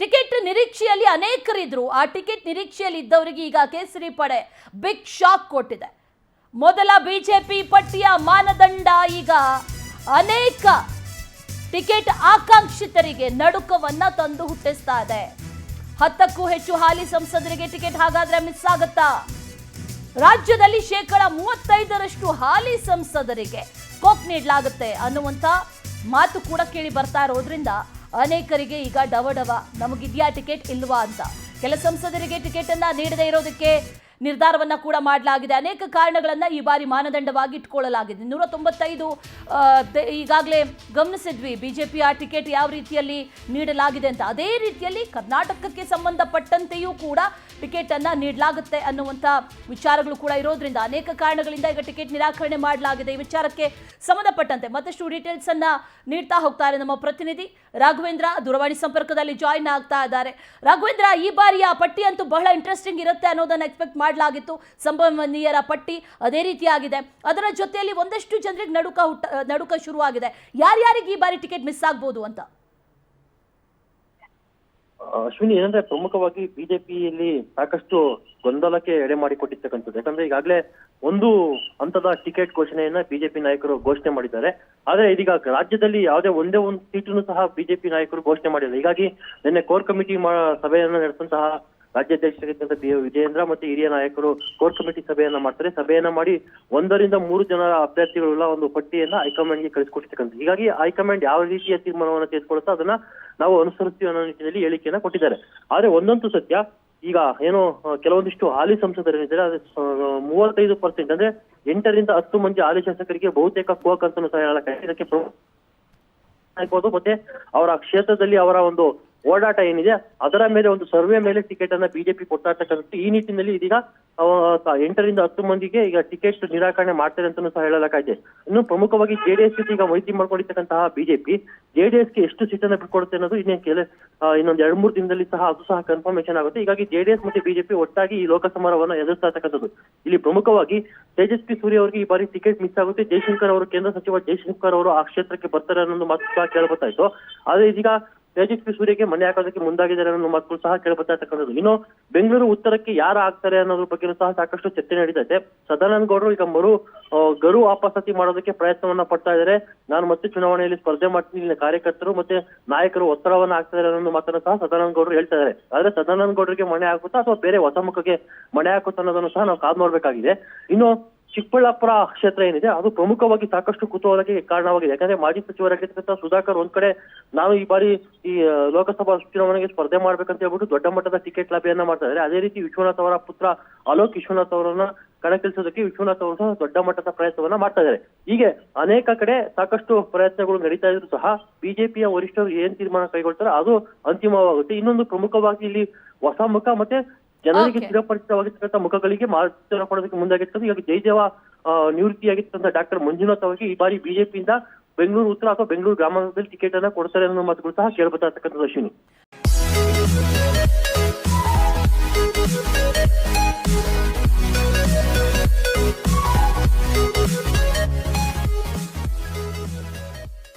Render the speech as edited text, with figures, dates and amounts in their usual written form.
Ticket ನಿರೀಕ್ಷೆಯಲ್ಲಿ ಅನೇಕರಿದ್ರು. ಆ ticket ನಿರೀಕ್ಷೆಯಲ್ಲಿ ಇದ್ದವರಿಗೆ ಈಗ ಕೇಸರಿ ಪಡೆ ಬಿಗ್ ಶಾಕ್ ಕೊಟ್ಟಿದೆ. ಮೊದಲ ಬಿಜೆಪಿ ಪಟ್ಟಿಯ ಮಾನದಂಡ ಈಗ ಅನೇಕ ಟಿಕೆಟ್ ಆಕಾಂಕ್ಷಿತರಿಗೆ ನಡುಕವನ್ನ ತಂದು ಹುಟ್ಟಿಸ್ತಾ ಇದೆ. 10ಕ್ಕೂ ಹೆಚ್ಚು ಹಾಲಿ ಸಂಸದರಿಗೆ ಟಿಕೆಟ್ ಹಾಗಾದ್ರೆ ಮಿಸ್ ಆಗುತ್ತಾ? ರಾಜ್ಯದಲ್ಲಿ 35% ಹಾಲಿ ಸಂಸದರಿಗೆ ಸ್ಕೋಪ್ ನೀಡಲಾಗುತ್ತೆ ಅನ್ನುವಂಥ ಮಾತು ಕೂಡ ಕೇಳಿ ಬರ್ತಾ ಇರೋದ್ರಿಂದ ಅನೇಕರಿಗೆ ಈಗ ಡವಡವ, ನಮಗಿದ್ಯಾ ಟಿಕೆಟ್ ಇಲ್ವಾ ಅಂತ. ಕೆಲ ಸಂಸದರಿಗೆ ಟಿಕೆಟ್ ಅನ್ನ ನೀಡದೇ ಇರೋದಕ್ಕೆ ನಿರ್ಧಾರವನ್ನ ಕೂಡ ಮಾಡಲಾಗಿದೆ. ಅನೇಕ ಕಾರಣಗಳನ್ನ ಈ ಬಾರಿ ಮಾನದಂಡವಾಗಿ ಇಟ್ಕೊಳ್ಳಲಾಗಿದೆ. 195 ಈಗಾಗಲೇ ಗಮನಿಸಿದ್ವಿ ಬಿಜೆಪಿಯ ಟಿಕೆಟ್ ಯಾವ ರೀತಿಯಲ್ಲಿ ನೀಡಲಾಗಿದೆ ಅಂತ. ಅದೇ ರೀತಿಯಲ್ಲಿ ಕರ್ನಾಟಕಕ್ಕೆ ಸಂಬಂಧಪಟ್ಟಂತೆಯೂ ಕೂಡ ಟಿಕೆಟ್ ಅನ್ನ ನೀಡಲಾಗುತ್ತೆ ಅನ್ನುವಂಥ ವಿಚಾರಗಳು ಕೂಡ ಇರೋದ್ರಿಂದ ಅನೇಕ ಕಾರಣಗಳಿಂದ ಈಗ ಟಿಕೆಟ್ ನಿರಾಕರಣೆ ಮಾಡಲಾಗಿದೆ. ಈ ವಿಚಾರಕ್ಕೆ ಸಂಬಂಧಪಟ್ಟಂತೆ ಮತ್ತಷ್ಟು ಡೀಟೇಲ್ಸ್ ಅನ್ನ ನೀಡ್ತಾ ಹೋಗ್ತಾರೆ ನಮ್ಮ ಪ್ರತಿನಿಧಿ ರಾಘವೇಂದ್ರ. ದೂರವಾಣಿ ಸಂಪರ್ಕದಲ್ಲಿ ಜಾಯಿನ್ ಆಗ್ತಾ ಇದ್ದಾರೆ. ರಾಘವೇಂದ್ರ, ಈ ಬಾರಿಯ ಪಟ್ಟಿ ಅಂತೂ ಬಹಳ ಇಂಟ್ರೆಸ್ಟಿಂಗ್ ಇರುತ್ತೆ ಅನ್ನೋದನ್ನ ಎಕ್ಸ್ಪೆಕ್ಟ್ ಮಾಡಲಾಗಿತ್ತು. ಸಂಭವನೀಯರ ಪಟ್ಟಿ ಅದೇ ರೀತಿಯಾಗಿದೆ. ಅದರ ಜೊತೆಯಲ್ಲಿ ಒಂದಷ್ಟು ಜನರಿಗೆ ನಡುಕ ಶುರುವಾಗಿದೆ. ಯಾರ್ಯಾರಿಗೆ ಈ ಬಾರಿ ಟಿಕೆಟ್ ಮಿಸ್ ಆಗ್ಬೋದು ಅಂತ? ಅಶ್ವಿನಿ, ಏನಂದ್ರೆ ಪ್ರಮುಖವಾಗಿ ಬಿಜೆಪಿಯಲ್ಲಿ ಸಾಕಷ್ಟು ಗೊಂದಲಕ್ಕೆ ಎಡೆ ಮಾಡಿಕೊಟ್ಟಿರ್ತಕ್ಕಂಥದ್ದು. ಯಾಕಂದ್ರೆ ಈಗಾಗಲೇ ಒಂದು ಹಂತದ ಟಿಕೆಟ್ ಘೋಷಣೆಯನ್ನ ಬಿಜೆಪಿ ನಾಯಕರು ಘೋಷಣೆ ಮಾಡಿದ್ದಾರೆ. ಆದ್ರೆ ಇದೀಗ ರಾಜ್ಯದಲ್ಲಿ ಯಾವುದೇ ಒಂದೇ ಒಂದು ಸೀಟನ್ನು ಸಹ ಬಿಜೆಪಿ ನಾಯಕರು ಘೋಷಣೆ ಮಾಡಿಲ್ಲ. ಹೀಗಾಗಿ ನಿನ್ನೆ ಕೋರ್ ಕಮಿಟಿ ಸಭೆಯನ್ನ ನಡೆಸಿದಂತಹ ರಾಜ್ಯಾಧ್ಯಕ್ಷರಾಗಿದ್ದಂತ ವಿಜಯೇಂದ್ರ ಮತ್ತೆ ಹಿರಿಯ ನಾಯಕರು ಕೋರ್ ಕಮಿಟಿ ಸಭೆಯನ್ನ ಮಾಡ್ತಾರೆ. ಸಭೆಯನ್ನ ಮಾಡಿ 1 ರಿಂದ 3 ಜನ ಅಭ್ಯರ್ಥಿಗಳುಳ್ಳ ಒಂದು ಪಟ್ಟಿಯನ್ನ ಹೈಕಮಾಂಡ್ಗೆ ಕಳಿಸ್ಕೊಟ್ಟಿರ್ತಕ್ಕಂಥ. ಹೀಗಾಗಿ ಹೈಕಮಾಂಡ್ ಯಾವ ರೀತಿಯ ತೀರ್ಮಾನವನ್ನ ತೆಗೆದುಕೊಳ್ಳುತ್ತೋ ಅದನ್ನ ನಾವು ಅನುಸರಿಸ್ತೀವಿ ಅನ್ನೋ ನಿಟ್ಟಿನಲ್ಲಿ ಹೇಳಿಕೆಯನ್ನ ಕೊಟ್ಟಿದ್ದಾರೆ. ಆದ್ರೆ ಒಂದಂತೂ ಸತ್ಯ, ಈಗ ಏನು ಕೆಲವೊಂದಿಷ್ಟು ಹಾಲಿ ಸಂಸದರಿದ್ದಾರೆ, ಅದು 35% ಅಂದ್ರೆ 8 ರಿಂದ 10 ಮಂದಿ ಹಾಲಿ ಶಾಸಕರಿಗೆ ಬಹುತೇಕ ಕೋಕ್ ಅಂತ ಸಹ ಹೇಳಲಾಗಿದೆ. ಇದಕ್ಕೆ ಆಗ್ಬೋದು ಮತ್ತೆ ಅವರ ಕ್ಷೇತ್ರದಲ್ಲಿ ಅವರ ಒಂದು ಓಡಾಟ ಏನಿದೆ ಅದರ ಮೇಲೆ ಒಂದು ಸರ್ವೆ ಮೇಲೆ ಟಿಕೆಟ್ ಅನ್ನ ಬಿಜೆಪಿ ಕೊಡ್ತಾ ಇರ್ತಕ್ಕಂಥದ್ದು. ಈ ನಿಟ್ಟಿನಲ್ಲಿ ಇದೀಗ 8 ರಿಂದ 10 ಮಂದಿಗೆ ಈಗ ಟಿಕೆಟ್ ನಿರಾಕರಣೆ ಮಾಡ್ತಾರೆ ಅಂತ ಸಹ ಹೇಳಲಾಗಿದೆ. ಇನ್ನು ಪ್ರಮುಖವಾಗಿ ಜೆಡಿಎಸ್ ಜೊತೆ ಈಗ ಮೈತ್ರಿ ಮಾಡ್ಕೊಂಡಿರ್ತಕ್ಕಂತಹ ಬಿಜೆಪಿ ಜೆಡಿಎಸ್ಗೆ ಎಷ್ಟು ಸೀಟನ್ನ ಬಿಟ್ಕೊಡುತ್ತೆ ಅನ್ನೋದು ಇನ್ನೊಂದು 2-3 ದಿನದಲ್ಲಿ ಸಹ ಅದು ಸಹ ಕನ್ಫರ್ಮೇಶನ್ ಆಗುತ್ತೆ. ಹೀಗಾಗಿ ಜೆಡಿಎಸ್ ಮತ್ತೆ ಬಿಜೆಪಿ ಒಟ್ಟಾಗಿ ಈ ಲೋಕಸಮರವನ್ನ ಎದುರಿಸ್ತಾ ಇರ್ತಕ್ಕಂಥದ್ದು. ಇಲ್ಲಿ ಪ್ರಮುಖವಾಗಿ ತೇಜಸ್ವಿ ಸೂರ್ಯ ಅವರಿಗೆ ಈ ಬಾರಿ ಟಿಕೆಟ್ ಮಿಸ್ ಆಗುತ್ತೆ. ಜೈಶಂಕರ್ ಅವರು, ಕೇಂದ್ರ ಸಚಿವ ಜೈಶಂಕರ್ ಅವರು ಆ ಕ್ಷೇತ್ರಕ್ಕೆ ಬರ್ತಾರೆ ಅನ್ನೋ ಮಾತು ಸಹ ಕೇಳಬರ್ತಾಯಿತ್ತು. ಆದ್ರೆ ಇದೀಗ ತೇಜಸ್ವಿ ಸೂರ್ಯಗೆ ಮನೆ ಹಾಕೋದಕ್ಕೆ ಮುಂದಾಗಿದ್ದಾರೆ ಅನ್ನೋ ಮಾತುಗಳು ಸಹ ಕೇಳಬರ್ತಾ ಇರ್ತಕ್ಕಂಥದ್ದು. ಇನ್ನು ಬೆಂಗಳೂರು ಉತ್ತರಕ್ಕೆ ಯಾರು ಆಗ್ತಾರೆ ಅನ್ನೋದ್ರ ಬಗ್ಗೆ ಸಹ ಸಾಕಷ್ಟು ಚರ್ಚೆ ನಡೀತೈತೆ. ಸದಾನಂದ ಗೌಡರು ಈಗ ಗರು ವಾಪಸಾತಿ ಮಾಡೋದಕ್ಕೆ ಪ್ರಯತ್ನವನ್ನ ಪಡ್ತಾ ಇದ್ದಾರೆ. ನಾನು ಮತ್ತೆ ಚುನಾವಣೆಯಲ್ಲಿ ಸ್ಪರ್ಧೆ ಮಾಡ್ತೀನಿ, ಇಲ್ಲಿ ಕಾರ್ಯಕರ್ತರು ಮತ್ತೆ ನಾಯಕರು ಒತ್ತಡವನ್ನ ಹಾಕ್ತಾರೆ ಅನ್ನೋ ಮಾತನ್ನ ಸಹ ಸದಾನಂದ ಗೌಡರು ಹೇಳ್ತಾ ಇದ್ದಾರೆ. ಆದ್ರೆ ಸದಾನಂದ ಗೌಡರಿಗೆ ಮಣೆ ಹಾಕುತ್ತಾ ಅಥವಾ ಬೇರೆ ಹೊಸ ಮುಖಕ್ಕೆ ಮಣೆ ಹಾಕುತ್ತಾ ಅನ್ನೋದನ್ನು ಸಹ ನಾವು ಕಾದು ನೋಡ್ಬೇಕಾಗಿದೆ. ಇನ್ನು ಚಿಕ್ಕಬಳ್ಳಾಪುರ ಕ್ಷೇತ್ರ ಏನಿದೆ ಅದು ಪ್ರಮುಖವಾಗಿ ಸಾಕಷ್ಟು ಕುತೂಹಲಕ್ಕೆ ಕಾರಣವಾಗಿದೆ. ಯಾಕಂದ್ರೆ ಮಾಜಿ ಸಚಿವರಾಗಿರ್ತಕ್ಕಂಥ ಸುಧಾಕರ್ ಒಂದ್ ಕಡೆ ನಾನು ಈ ಬಾರಿ ಈ ಲೋಕಸಭಾ ಚುನಾವಣೆಗೆ ಸ್ಪರ್ಧೆ ಮಾಡ್ಬೇಕಂತ ಹೇಳ್ಬಿಟ್ಟು ದೊಡ್ಡ ಮಟ್ಟದ ಟಿಕೆಟ್ ಲಾಭಿಯನ್ನ ಮಾಡ್ತಾ ಇದ್ದಾರೆ. ಅದೇ ರೀತಿ ವಿಶ್ವನಾಥ್ ಅವರ ಪುತ್ರ ಅಲೋಕ್ ವಿಶ್ವನಾಥ್ ಅವರನ್ನ ಕಣಕ್ಕಿಳಿಸೋದಕ್ಕೆ ವಿಶ್ವನಾಥ್ ಅವರು ಸಹ ದೊಡ್ಡ ಮಟ್ಟದ ಪ್ರಯತ್ನವನ್ನ ಮಾಡ್ತಾ ಇದ್ದಾರೆ. ಹೀಗೆ ಅನೇಕ ಕಡೆ ಸಾಕಷ್ಟು ಪ್ರಯತ್ನಗಳು ನಡೀತಾ ಇದ್ರು ಸಹ ಬಿಜೆಪಿಯ ವರಿಷ್ಠರು ಏನ್ ತೀರ್ಮಾನ ಕೈಗೊಳ್ತಾರೆ ಅದು ಅಂತಿಮವಾಗುತ್ತೆ. ಇನ್ನೊಂದು ಪ್ರಮುಖವಾಗಿ ಇಲ್ಲಿ ಹೊಸ ಮುಖ ಮತ್ತೆ ಜನರಿಗೆ ಚಿರಪರಿಚಿತವಾಗಿರ್ತಕ್ಕಂಥ ಮುಖಗಳಿಗೆ ಮಾರ್ಗದರ್ಶನ ಕೊಡೋದಕ್ಕೆ ಮುಂದಾಗಿರ್ತದೆ. ಈಗ ಜಯದೇವ ನಿವೃತ್ತಿಯಾಗಿರ್ತಕ್ಕಂಥ ಡಾಕ್ಟರ್ ಮಂಜುನಾಥ್ ಅವರಿಗೆ ಈ ಬಾರಿ ಬಿಜೆಪಿಯಿಂದ ಬೆಂಗಳೂರು ಉತ್ತರ ಅಥವಾ ಬೆಂಗಳೂರು ಗ್ರಾಮಾಂತರದಲ್ಲಿ ಟಿಕೆಟ್ ಅನ್ನ ಕೊಡ್ತಾರೆ ಅನ್ನೋ ಮಾತುಗಳು ಸಹ ಕೇಳ್ಬರ್ತಾ ಇರ್ತಕ್ಕಂಥದ್ದು. ಅಶ್ವಿನಿ.